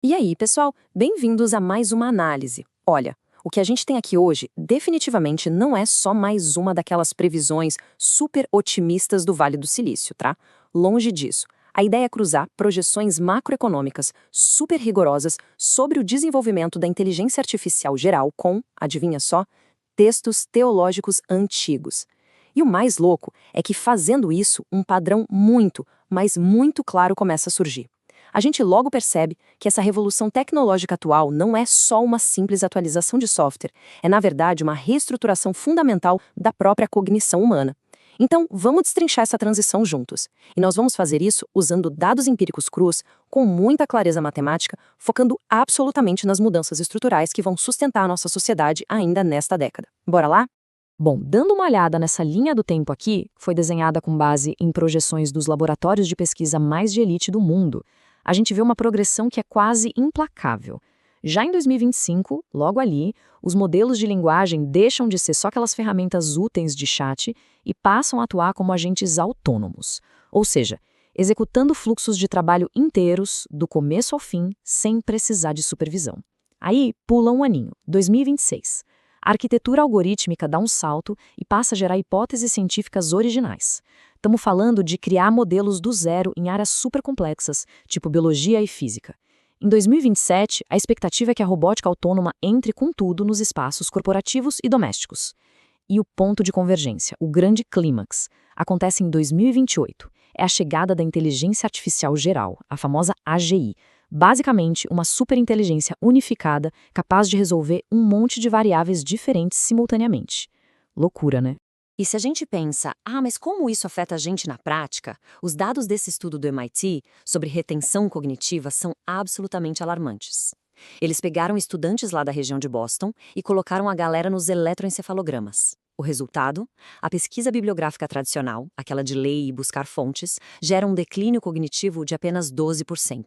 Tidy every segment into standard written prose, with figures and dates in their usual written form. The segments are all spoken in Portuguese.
E aí, pessoal, bem-vindos a mais uma análise. Olha, o que a gente tem aqui hoje definitivamente não é só mais uma daquelas previsões super otimistas do Vale do Silício, tá? Longe disso. A ideia é cruzar projeções macroeconômicas super rigorosas sobre o desenvolvimento da inteligência artificial geral com, adivinha só, textos teológicos antigos. E o mais louco é que fazendo isso, um padrão muito, mas muito claro começa a surgir. A gente logo percebe que essa revolução tecnológica atual não é só uma simples atualização de software, é na verdade uma reestruturação fundamental da própria cognição humana. Então, vamos destrinchar essa transição juntos. E nós vamos fazer isso usando dados empíricos crus, com muita clareza matemática, focando absolutamente nas mudanças estruturais que vão sustentar a nossa sociedade ainda nesta década. Bora lá? Bom, dando uma olhada nessa linha do tempo aqui, foi desenhada com base em projeções dos laboratórios de pesquisa mais de elite do mundo, a gente vê uma progressão que é quase implacável. Já em 2025, logo ali, os modelos de linguagem deixam de ser só aquelas ferramentas úteis de chat e passam a atuar como agentes autônomos, ou seja, executando fluxos de trabalho inteiros, do começo ao fim, sem precisar de supervisão. Aí, pula um aninho, 2026. A arquitetura algorítmica dá um salto e passa a gerar hipóteses científicas originais. Estamos falando de criar modelos do zero em áreas super complexas, tipo biologia e física. Em 2027, a expectativa é que a robótica autônoma entre com tudo nos espaços corporativos e domésticos. E o ponto de convergência, o grande clímax, acontece em 2028. É a chegada da inteligência artificial geral, a famosa AGI. Basicamente, uma superinteligência unificada capaz de resolver um monte de variáveis diferentes simultaneamente. Loucura, né? E se a gente pensa, mas como isso afeta a gente na prática? Os dados desse estudo do MIT sobre retenção cognitiva são absolutamente alarmantes. Eles pegaram estudantes lá da região de Boston e colocaram a galera nos eletroencefalogramas. O resultado? A pesquisa bibliográfica tradicional, aquela de ler e buscar fontes, gera um declínio cognitivo de apenas 12%.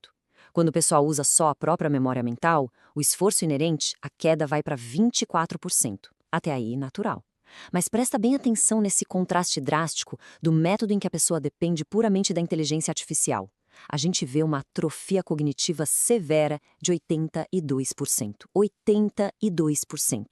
Quando o pessoal usa só a própria memória mental, o esforço inerente, a queda vai para 24%. Até aí, natural. Mas presta bem atenção nesse contraste drástico do método em que a pessoa depende puramente da inteligência artificial. A gente vê uma atrofia cognitiva severa de 82%. 82%.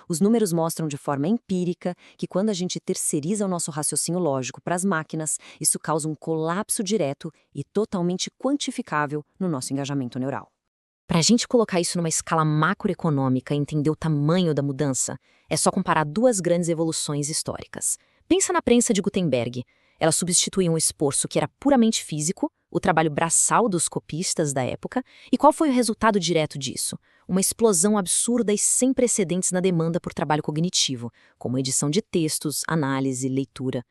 Os números mostram de forma empírica que quando a gente terceiriza o nosso raciocínio lógico para as máquinas, isso causa um colapso direto e totalmente quantificável no nosso engajamento neural. Para a gente colocar isso numa escala macroeconômica e entender o tamanho da mudança, é só comparar duas grandes evoluções históricas. Pensa na prensa de Gutenberg. Ela substituiu um esforço que era puramente físico, o trabalho braçal dos copistas da época, e qual foi o resultado direto disso? Uma explosão absurda e sem precedentes na demanda por trabalho cognitivo, como edição de textos, análise, leitura.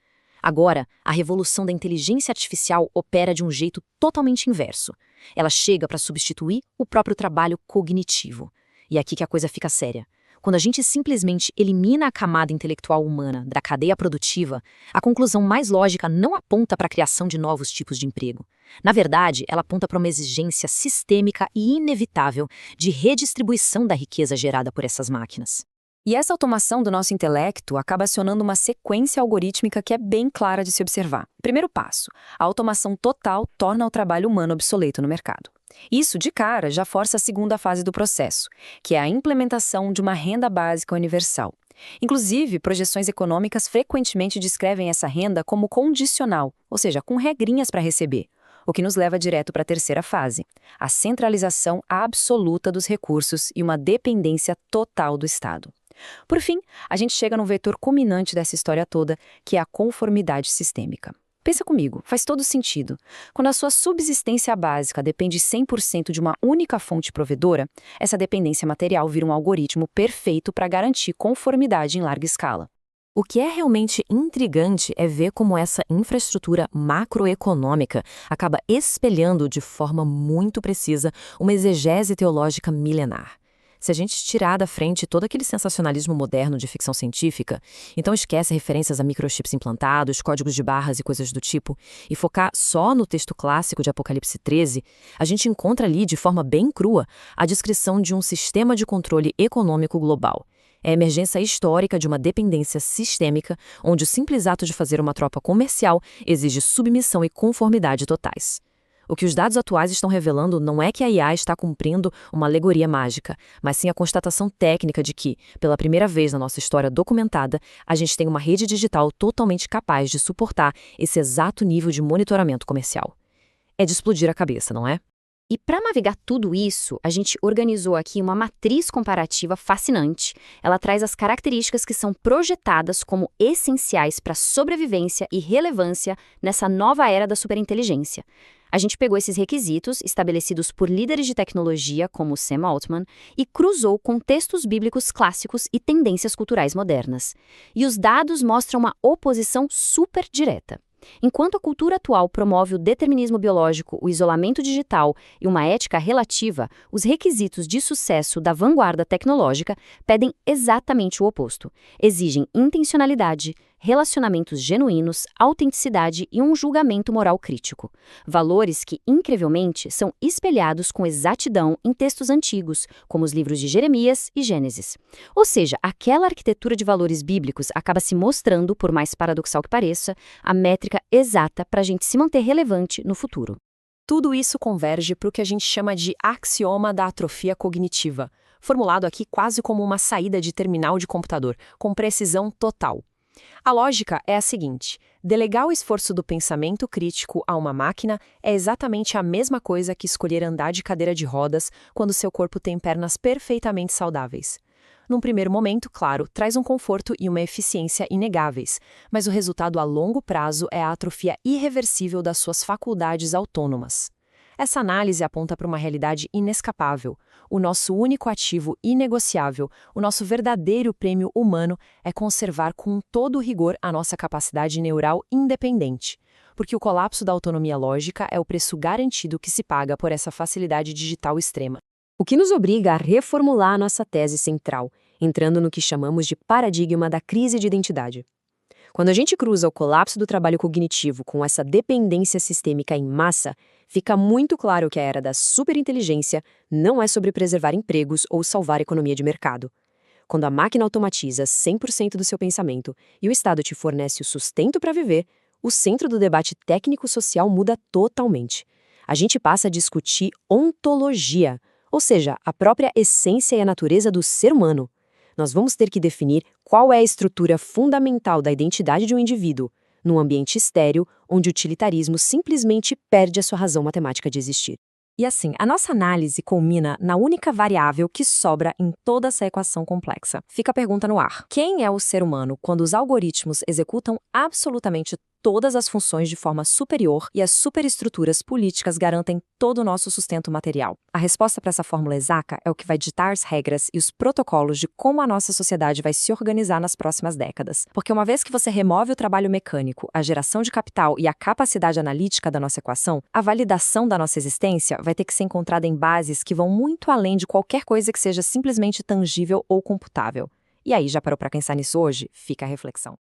Agora, a revolução da inteligência artificial opera de um jeito totalmente inverso. Ela chega para substituir o próprio trabalho cognitivo. E é aqui que a coisa fica séria. Quando a gente simplesmente elimina a camada intelectual humana da cadeia produtiva, a conclusão mais lógica não aponta para a criação de novos tipos de emprego. Na verdade, ela aponta para uma exigência sistêmica e inevitável de redistribuição da riqueza gerada por essas máquinas. E essa automação do nosso intelecto acaba acionando uma sequência algorítmica que é bem clara de se observar. Primeiro passo, a automação total torna o trabalho humano obsoleto no mercado. Isso, de cara, já força a segunda fase do processo, que é a implementação de uma renda básica universal. Inclusive, projeções econômicas frequentemente descrevem essa renda como condicional, ou seja, com regrinhas para receber, o que nos leva direto para a terceira fase, a centralização absoluta dos recursos e uma dependência total do Estado. Por fim, a gente chega no vetor culminante dessa história toda, que é a conformidade sistêmica. Pensa comigo, faz todo sentido. Quando a sua subsistência básica depende 100% de uma única fonte provedora, essa dependência material vira um algoritmo perfeito para garantir conformidade em larga escala. O que é realmente intrigante é ver como essa infraestrutura macroeconômica acaba espelhando de forma muito precisa uma exegese teológica milenar. Se a gente tirar da frente todo aquele sensacionalismo moderno de ficção científica, então esquece referências a microchips implantados, códigos de barras e coisas do tipo, e focar só no texto clássico de Apocalipse 13, a gente encontra ali, de forma bem crua, a descrição de um sistema de controle econômico global. É a emergência histórica de uma dependência sistêmica, onde o simples ato de fazer uma troca comercial exige submissão e conformidade totais. O que os dados atuais estão revelando não é que a IA está cumprindo uma alegoria mágica, mas sim a constatação técnica de que, pela primeira vez na nossa história documentada, a gente tem uma rede digital totalmente capaz de suportar esse exato nível de monitoramento comercial. É de explodir a cabeça, não é? E para navegar tudo isso, a gente organizou aqui uma matriz comparativa fascinante. Ela traz as características que são projetadas como essenciais para a sobrevivência e relevância nessa nova era da superinteligência. A gente pegou esses requisitos, estabelecidos por líderes de tecnologia como Sam Altman, e cruzou com textos bíblicos clássicos e tendências culturais modernas. E os dados mostram uma oposição super direta. Enquanto a cultura atual promove o determinismo biológico, o isolamento digital e uma ética relativa, os requisitos de sucesso da vanguarda tecnológica pedem exatamente o oposto. Exigem intencionalidade, relacionamentos genuínos, autenticidade e um julgamento moral crítico. Valores que, incrivelmente, são espelhados com exatidão em textos antigos, como os livros de Jeremias e Gênesis. Ou seja, aquela arquitetura de valores bíblicos acaba se mostrando, por mais paradoxal que pareça, a métrica exata para a gente se manter relevante no futuro. Tudo isso converge para o que a gente chama de axioma da atrofia cognitiva, formulado aqui quase como uma saída de terminal de computador, com precisão total. A lógica é a seguinte: delegar o esforço do pensamento crítico a uma máquina é exatamente a mesma coisa que escolher andar de cadeira de rodas quando seu corpo tem pernas perfeitamente saudáveis. Num primeiro momento, claro, traz um conforto e uma eficiência inegáveis, mas o resultado a longo prazo é a atrofia irreversível das suas faculdades autônomas. Essa análise aponta para uma realidade inescapável. O nosso único ativo inegociável, o nosso verdadeiro prêmio humano, é conservar com todo o rigor a nossa capacidade neural independente. Porque o colapso da autonomia lógica é o preço garantido que se paga por essa facilidade digital extrema. O que nos obriga a reformular a nossa tese central, entrando no que chamamos de paradigma da crise de identidade. Quando a gente cruza o colapso do trabalho cognitivo com essa dependência sistêmica em massa, fica muito claro que a era da superinteligência não é sobre preservar empregos ou salvar a economia de mercado. Quando a máquina automatiza 100% do seu pensamento e o Estado te fornece o sustento para viver, o centro do debate técnico-social muda totalmente. A gente passa a discutir ontologia, ou seja, a própria essência e a natureza do ser humano. Nós vamos ter que definir qual é a estrutura fundamental da identidade de um indivíduo, num ambiente estéril, onde o utilitarismo simplesmente perde a sua razão matemática de existir. E assim, a nossa análise culmina na única variável que sobra em toda essa equação complexa. Fica a pergunta no ar: quem é o ser humano quando os algoritmos executam absolutamente todas as funções de forma superior e as superestruturas políticas garantem todo o nosso sustento material? A resposta para essa fórmula exata é o que vai ditar as regras e os protocolos de como a nossa sociedade vai se organizar nas próximas décadas. Porque uma vez que você remove o trabalho mecânico, a geração de capital e a capacidade analítica da nossa equação, a validação da nossa existência vai ter que ser encontrada em bases que vão muito além de qualquer coisa que seja simplesmente tangível ou computável. E aí, já parou para pensar nisso hoje? Fica a reflexão.